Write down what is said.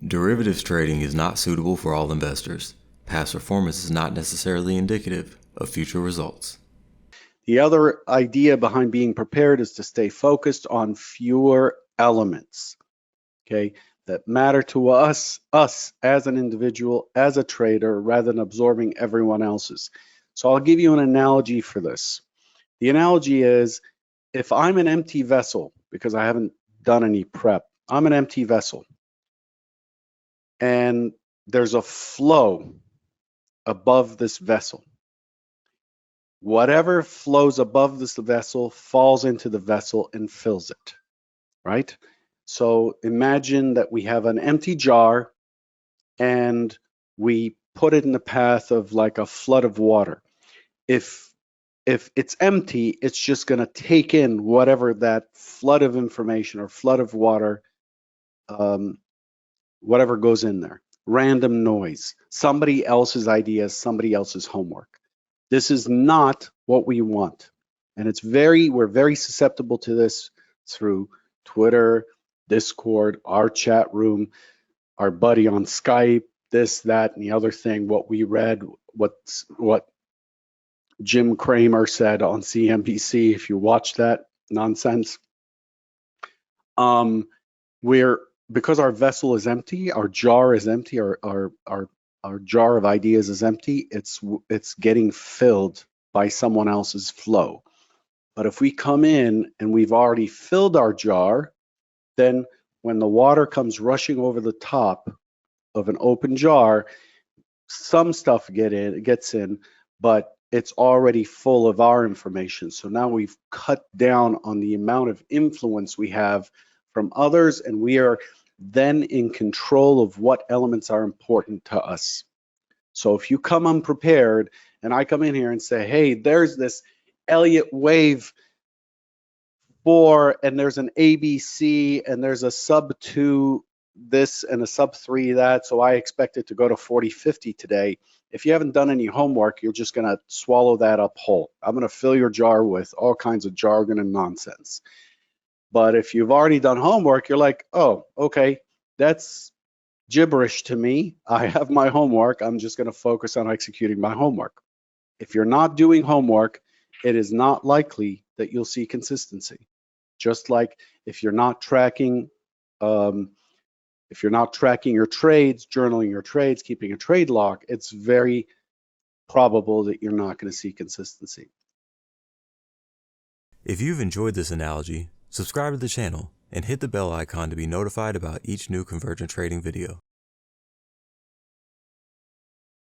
Derivatives trading is not suitable for all investors. Past performance is not necessarily indicative of future results. The other idea behind being prepared is to stay focused on fewer elements, okay, that matter to us as an individual, as a trader, rather than absorbing everyone else's. So I'll give you an analogy for this. The analogy is, if I'm an empty vessel, because I haven't done any prep, I'm an empty vessel, and there's a flow above this vessel. Whatever flows above this vessel falls into the vessel and fills it, right? So imagine that we have an empty jar and we put it in the path of like a flood of water. If it's empty, it's just going to take in whatever that flood of information or flood of water, whatever goes in there. Random noise, somebody else's ideas, somebody else's homework. This is not what we want. And we're very susceptible to this through Twitter, Discord, our chat room, our buddy on Skype, this, that, and the other thing, what we read, what Jim Cramer said on CNBC, if you watch that nonsense. Because our vessel is empty, our jar is empty, our jar of ideas is empty, it's getting filled by someone else's flow. But if we come in and we've already filled our jar, then when the water comes rushing over the top of an open jar, some stuff gets in, but it's already full of our information. So now we've cut down on the amount of influence we have from others, and we are then in control of what elements are important to us. So if you come unprepared and I come in here and say, hey, there's this Elliott wave 4 and there's an ABC and there's a sub 2 this and a sub 3 that, so I expect it to go to 40.50 today. If you haven't done any homework, you're just going to swallow that up whole. I'm going to fill your jar with all kinds of jargon and nonsense. But if you've already done homework, you're like, oh, okay, that's gibberish to me. I have my homework. I'm just going to focus on executing my homework. If you're not doing homework, it is not likely that you'll see consistency. Just like if you're not tracking your trades, journaling your trades, keeping a trade log, it's very probable that you're not going to see consistency. If you've enjoyed this analogy, subscribe to the channel and hit the bell icon to be notified about each new Convergent Trading video.